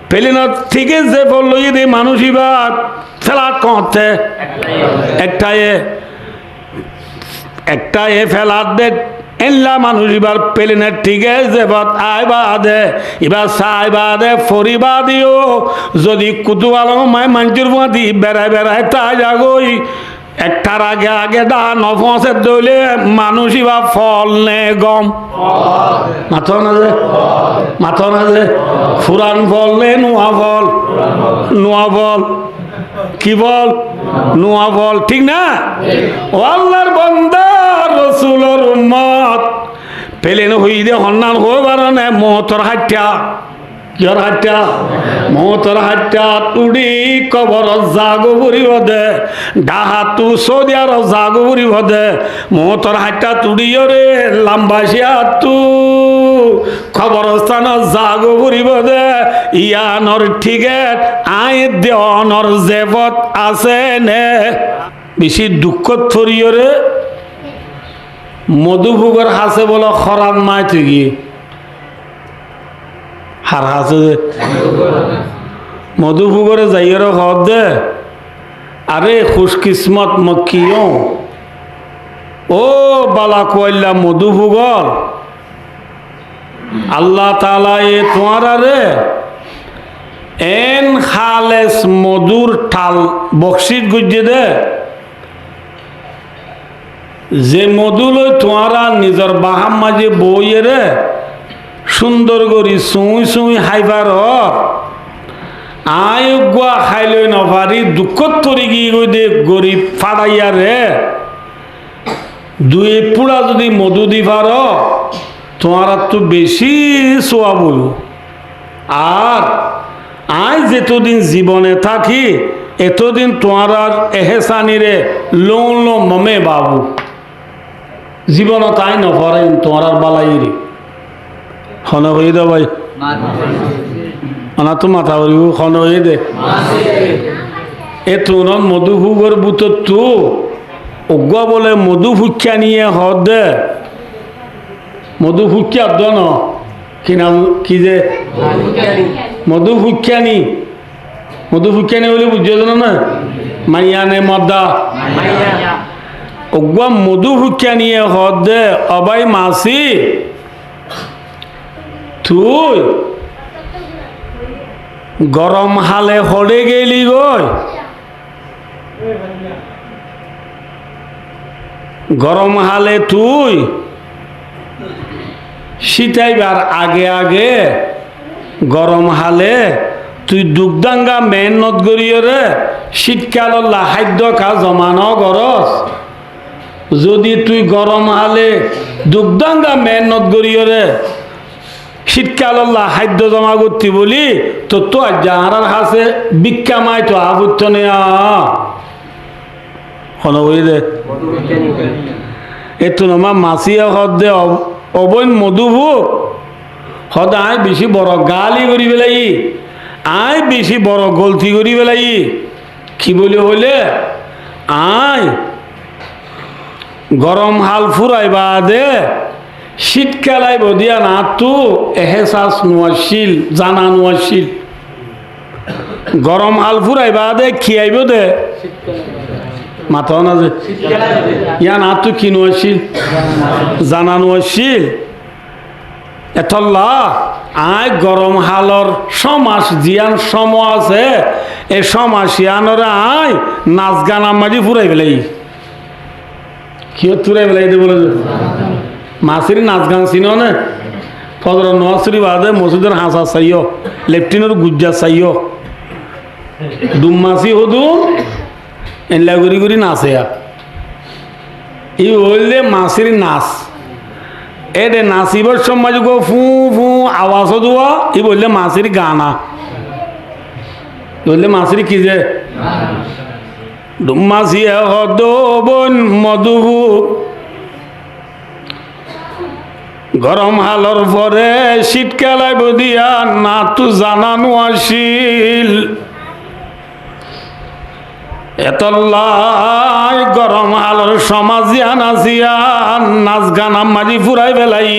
প্লেনের থেকে যে বললো যে মানুষই বা ফেলা করতে একটা এ ফেলার দে এনলা মানুষ এবার প্লেনের ঠিকে যে আইবা দে এবার সাইবা দে ফরিবা দিও যদি কুতুয়াল মায় মাঞ্চুর মাতি বেড়ায় বেড়ায় তা যাগই একটার আগে আগে দা নফসে দইলে মানুষ এবার ফল নে গম মাথা না যে ফুরান ফল নে নোয়া ফল কি বল নোয়া ফল ঠিক না ও আল্লাহর বান্দা রসুলের উম্মত পেলেন হই দে হন্নান হয়ে বারণে মহতর হাট্টা কিয়র হাট্টা মহতর হাট্টা তুড়ি কবর জাগো বুড়িব দে ডাহাতু সৌদিয়ার জাগো বুড়িব দে মহতর হাট্টা তুড়িও রে লাম্বাসিয়া তু খবরস্থান জাগো বুড়িব দে ইয়ানর ঠিকেট আই দেওয়ানর জেবত আছে নে বেশি দুঃখ থরিও রে মধুভোগের হাসে বলে খরান মায় থেকে হার হাসে মধুভোগরে যাইয়ের হদ দে আরে খুশকিসমত মকিও ও বালা কোয়াল্লা মধুভোগর আল্লাহ তাআলা এ তোমার রে এন খালেস মধুর ঠাল বকশিস গুজে দে যে মধুলৈ তোমারা নিজের বাহাম মাঝে বইয়ে রে সুন্দর করি চুই চুই হাইবার আয় গুয়া খাইলৈ নভারি দুঃখত তরি গিয়ে গই দে গরিব ফাড়াইয়া রে দুই পুরা যদি মধু দিবার তোমার তো বেশি সোয়া বল আর আয় যেতদিন জীবনে থাকি এতদিন তোমার এহেসানি রে লো লো মমে বাবু জীবন তাই নভরে তোমার বালাই রে খন হয়ে দে ভাই তো মাথা ভরিব খন হয়ে দে এ তোর মধুভোগর বুত তো অজ্ঞা বলে মধু ফুকিয়া নিয়ে হদ দে মধু ফুকিয়া দ ন কি নাম কি যে মধু ফুকিয়ানি বলে বুঝিয়ে না মাইয়ানে মদ্দা অগুয়া মধু ফুকিয়া নিয়ে হদ দে অবাই মাসি তুই গরম হালে হড়ে গেলি গই গরম হালে তুই শীতাইবার আগে আগে গরম হালে তুই দুগদাঙ্গা মেহনত করিয়ে রে শীতকাল খাদ্য খা জমানো গরস যদি তুই গরম হালে দুগদাঙ্গা মেহনত করিয়ে রে শীতকাল খাদ্য জমা করতে বলি তো তো যাহার হাসে বিক্ষা মাই তো আবুত্ত নেয়া দে এতো নমা মাছিয়া হদ দে অবৈন মধুভোগ হদ আয় বেশি বড় গালি করি পেলাই আয় বেশি বড় গলতি করি পেলাই কি বলে হইলে আয় গরম হাল ফুরাই বা দে শীতকালাই বদিয়া না তো এহেসাস নোয়াশিল জানা নোয়াশিল গরম হাল ফুরাই বা দে খিয়াইব দে মাথা না যে ইয়া না তো কি নোয়াশিল জানা নোয়াশিল এতল্লা আয় গরম হালর সমাস জিয়ান সম আছে এ সমাসিয়ানরে আয় নাচ গান আমাজি ফুরাই পেলাই কি তুরাই পেলাই দে বলে মাসির নাচ গান চিনো না ফজর নওয়াজরি বাদে মসজিদের হাসা চাইও লেফটিনের গুজ্জা চাইও ডুম হদু এনলা গুড়ি গুড়ি নাচে ই হইলে মাসির নাচ এডে নাচিবার সময় গো ফু ফু আওয়াজ দোয়া ই বললে মাসির গানা বললে মাসির কি যে ডুমাসিয়া হদ বন মধুভু গরম হালর পরে শীতকালাই বদিয়া না তো জানানো আসিল এতল্লাই গরম হালর সমাজিয়া নাচিয়া নাচ গান মাঝি ফুরাই বেলাই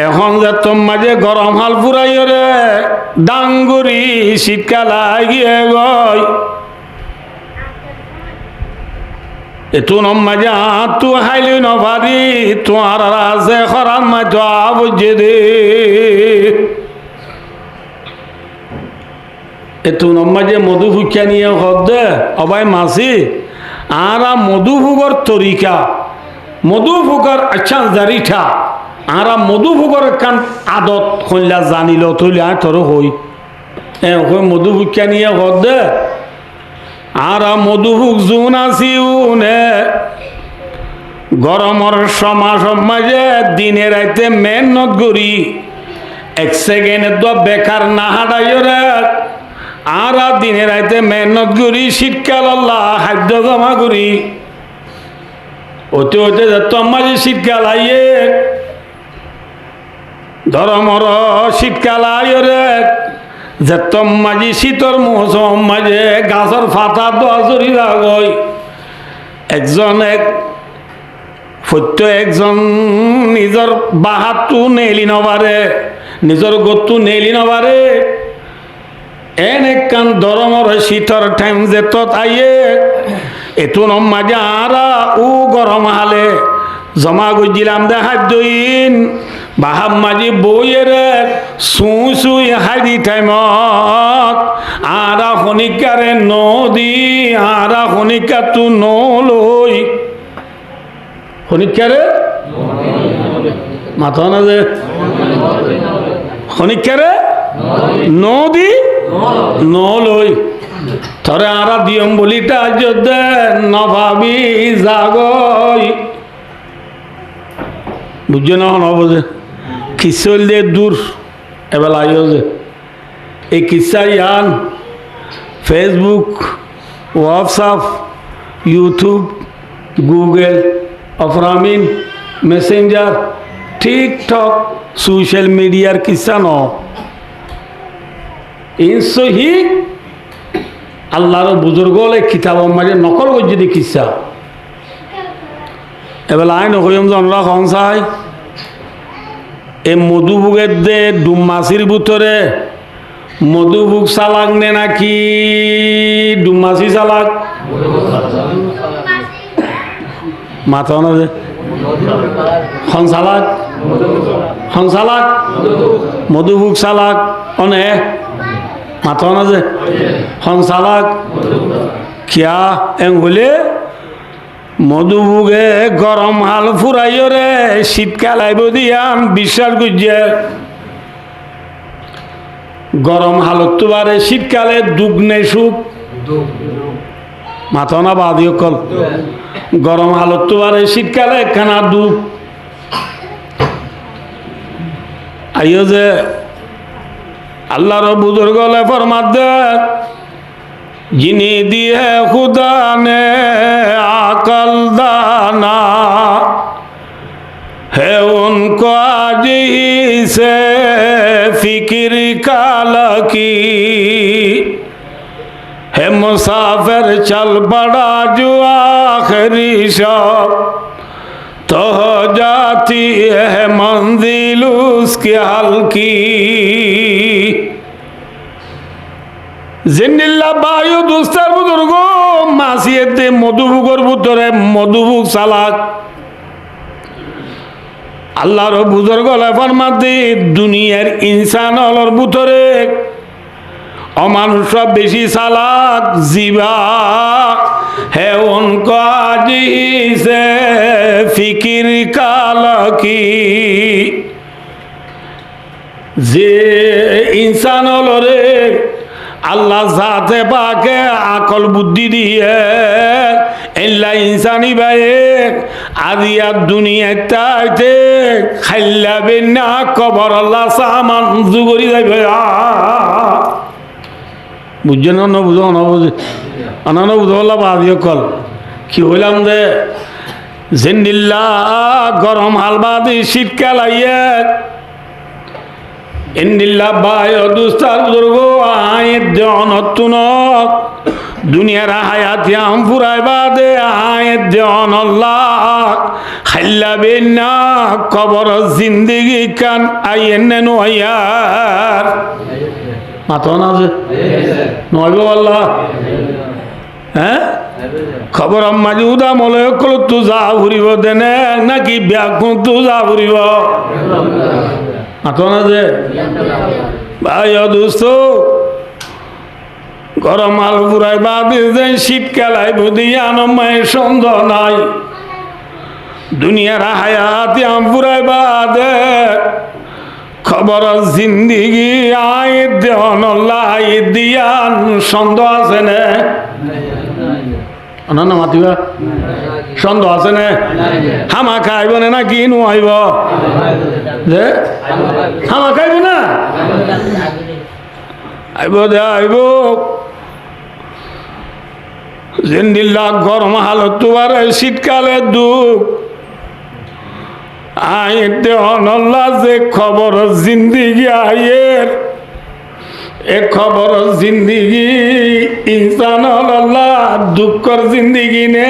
এখন যে তোমার যে গরম হাল ফুরাই রে ডাঙ্গুরি শীতকাল গিয়ে গই এতু নম্মা যা তু হাইলি নভারি তোমার আছে খরান মা তো বুঝে দে এতু নম্মা যে মধু ফুকিয়া নিয়ে হদ দে অবাই মাসি আরা মধু ফুগর তরিকা মধু ফুকর আচ্ছা জারিঠা আরা মধু ফুকর কান আদত হইলা জানিল তৈলা তোর হই মধু ফুকিয়া নিয়ে হদ দে আরা মধু ফুক জুন আসিউনে গরমর সমাজে দিনে রাইতে মেহনত করি এক সেকেন্ডে তো বেকার না হাঁটাইরে আরা দিনে রাইতে মেহনত করি শীতকাল আল্লাহ খাদ্য জমা করি ওতে ওতে তোমার শীতকাল আইয়ে ধরমর শীতকাল আইরে যে মাঝি শীতর মৌসুম মাঝে গাছের ফাতা দরি লাগই একজন একজন নিজের বাহাতু নেলি নবারে নিজের গতু নেলি নবারে কান ধরমর শীতর টাইম যে তত আইয়ে এতু মাঝে আরা ও গরম হালে জমা গুজিলাম দেখা দইন বাহাব মাঝি বইয়ের সুই হাইদি টাইমত আরা শনিকারে নদী আরা শনিকা তু নলই শনিকারে মাথা না যে শনিকারে নদী নলই থরে আরা দিয়ম বলিটা যদি নভাবি জাগই বুঝছো না নবজে কিসল দে দূর এবার আইও যে এই কিসা ইয়ান ফেসবুক হোয়াটসঅ্যাপ ইউটিউব গুগল অফরামিন মেসেঞ্জার টিকটক সোশ্যাল মিডিয়ার কিসা ন ইনসহি আল্লাহর বুজুর্গ হলে কিতাব মাঝে নকল করছে দি কিসা এবার আইন হইম জনরা খংসাই এই মধুভোগের দে ডুমাসির ভিতরে মধুভোগ চালাক নে নাকি ডুমাসি চালাক মাথা না যে হংসালাক হংসালাক মধুভোগ চালাক অনে মাথা না যে হংসালাক কিয়া এং হলে মধুভোগে গরম হাল ফুরাইও রে শীতকাল আইব দিয়াম বিশ্বাস করছে গরম হালত তোবারে শীতকালে দুগ্নে সুখ মাথা না বাদিও কল গরম হালত তোবারে শীতকালে কানা দুঃখ আইও যে আল্লাহর বুজুর্গ ফরমাত দে जिन्हें दी है खुदा ने अकल दाना है उनको आज ही से फिक्र काल की है मुसाफिर चल बड़ा जो आखिरी शब तो हो जाती है मंजिल उसकी हल्की জিন্দিল্লা বায়ু দুস্তার বুজুর্গ মাসিয়েতে মধুভোগর ভিতরে মধুভোগ চালাক আল্লাহর বুজুর্গ ফরমাতে দুনিয়ার ইনসান হলর ভিতরে অমানুষ বেশি চালাক জিবা হে উনকো আজি সে ফিকির কালকি যে ইনসান হলরে আল্লাহ জাতে পাকে আকল বুদ্ধি দিয়ে এল্লা ইনসানি ভাইয়ে আদিয়া দুনিয়াতে খাইলাবে না কবর আল্লাহ সামান জুগরি যাইবে বুঝছেন না বুঝো না বুঝে আনান বুঝো আল্লাহ বাদিও কল কি হইলাম যে জিন্দিল্লা গরম হালবাদি শীতকাল আইয়ে ইন্দিল্লা বায় দুস্তার বুজুর্গ আয়ের জন দুনিয়ার হায়াতিয়াম ফুরাই বাদে আয়ের জন আল্লাহ খাইলাবে না কবর জিন্দিগি কান আইয়েন নয়ার মাথা না যে নয় আল্লাহ হ্যাঁ খবর আম্মাজি উদা মলে কল তু যা ঘুরিব দেনে নাকি ব্যাকুন তু যা ঘুরিব মাথা না যে ভাই দোস্ত গরম আল পুরাই বাদে যে শীতকালাই বুঝি আনমায় সন্দেহ নাই দুনিয়ার হায়াত পুরাই বাদে খবর জিন্দিগি আয় দেওয়ান দিয়ান সন্দেহ আছে না না মাতিবা সন্দেহ আছে না হামা খাইব না নাকি নুয়াইব যে হামা খাইব না আইব দে আইব জিন্দিল্লা গরম হালত তোমার শীতকালে দুঃখ আইতে অনল্লা যে খবর জিন্দিগি আয়ের এ খবর জিন্দিগি ইনসান অনল্লা দুঃখর জিন্দিগি নে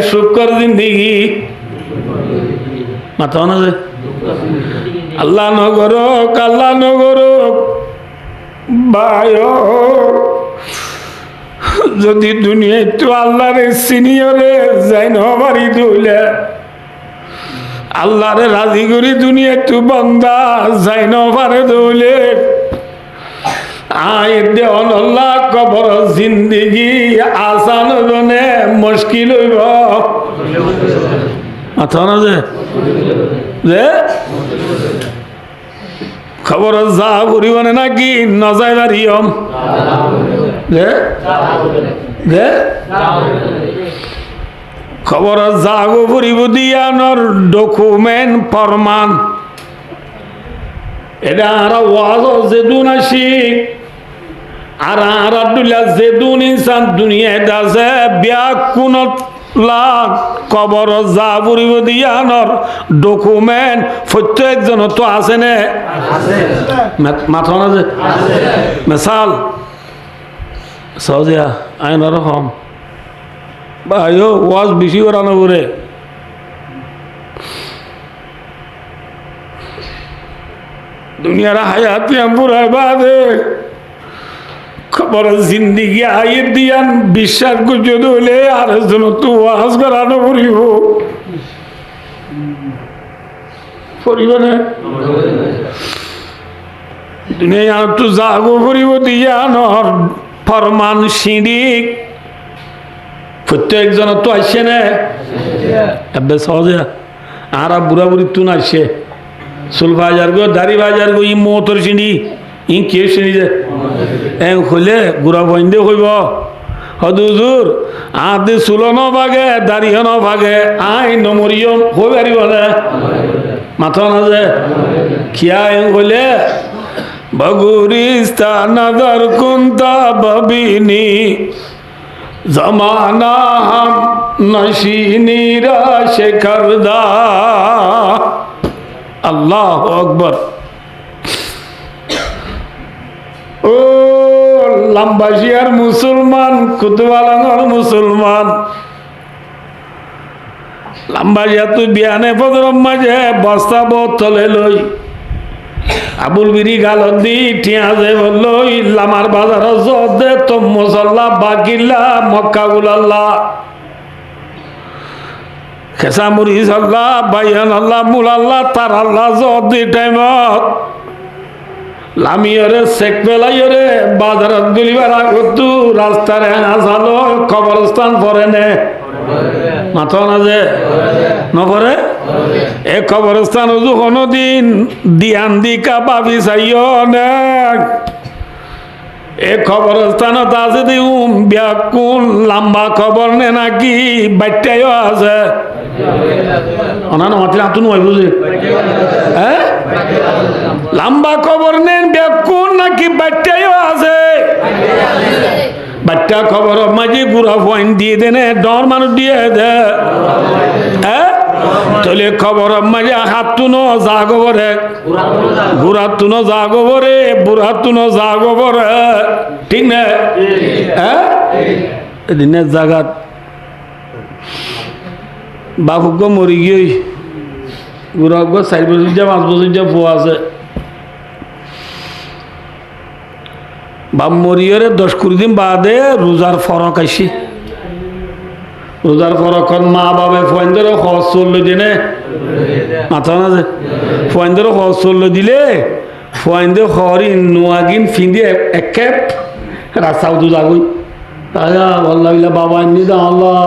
সুখর জিন্দিগি মাথা না যে আল্লাহ নগরক ভাই যদি দুনিয়া একটু আল্লাহর সিনিয়রে যাই নবারি দইলে আল্লাহরে রাজি করি দুনিয়া একটু বন্দা যাই নবারে দইলে আয় দেওয়ান আল্লাহ কবর জিন্দিগি আসান জনে মুশকিল হইব মাথা না যে খবর যা করিব নাকি নজাই বাড়িয়ম খবর জাগো ফুরিব দিয়ানোর ডকুমেন্ট ফরমান এটা আর ওয়াজ যেদুন আসি আর আব্দুল্লাহ যেদুন ইনসান দুনিয়ায় দাসে ব্যাকুনত লাখ কবর যা ফুরিব দিয়ানোর ডকুমেন্ট প্রত্যেকজন তো আছে নে মাথা না যে মেসাল সহজিয়া আইন রকম ভাইও ওয়াজ বেশি করানো করে দুনিয়ার হায়াত পুরাই বাদে খবর জিন্দিগি আইয়ে দিয়ান বিশ্বাস করছে হলে আর জন তো ওয়াজ করানো করিব পরিবারে দুনিয়া তো জাগো করিব দিয়ানোর ফরমান সিঁড়ি প্রত্যেকজন তো আসছে না এবে সহজে আর বুড়া বুড়ি তুন আসছে চুল বাজার গো দাড়ি বাজার গো ই মোটর সিঁড়ি ই কে সিঁড়ি যে খুলে গুড়া বন্ধে হইব হদুজুর আদে চুল নভাগে দাড়িও নভাগে আই নমরিয়ম হয়ে পারিব না মাথা না যে খিয়া হইলে বগুরিস্তা নজর কুন্তা ববিনী জমানা হাম নশিনীরা শেখরদা আল্লাহ আকবর ও লাম্বাসিয়ার মুসলমান কুতুবালাঙ্গর মুসলমান লাম্বাসিয়া তুই বিয়ানে পদরম মাঝে বস্তা বোতলে লই আবুল বিরি গালত দি টিয়া যে বললো ইল্লামার বাজার জদে তো মুসল্লা বাকিল্লা মক্কা গুলাল্লাহ খেসা মুরিস আল্লাহ বাইয়ান আল্লাহ মুল আল্লাহ তার আল্লাহ জদি টাইমত লামিয়রে চেক পেলাইরে বাজারত গলিবার আগতো রাস্তার আসালো কবরস্থান পরে নে মাথা না যে নপরে এ কবরস্থান কোনো দিন দিয়ান দিকা বাবি চাইও না এ কবরস্থানত আছে দিউম ব্যাকুল লম্বা খবর নে নাকি বাচ্চাইও আছে অনান মাতলে আতুন হয় বুঝে হ্যাঁ লম্বা খবর নেন ব্যাকুল নাকি বাচ্চাইও আছে বাচ্চা খবর মাঝে গুড়া পয়েন্ট দিয়ে দেনে ডর মানুষ দিয়ে দে হ্যাঁ তাহলে খবর মাঝে হাত তুনো যা গোবরে গুড়া তুনো যা গোবরে বুড়া তুনো যা গোবরে ঠিক না হ্যাঁ দিনের জাগাত বাবুক মরি গিয়ে গুড়াব 4 বছর যা 5 বছর যা ফুয়া আছে বাপ মরিয়রে 10-20 দিন বাদে রোজার ফরক আইসি রোজার ফরক মা বাবা ফয়েন্দের খরচ চললো দিনে মাথা না যে ফয়েন্দের খরচ চললো দিলে ফয়েন্দে খরি নোয়াগিন ফিন্দি এক খেপ রাস্তাও তো যাবই আল্লাহ বাবা এমনি দা আল্লাহ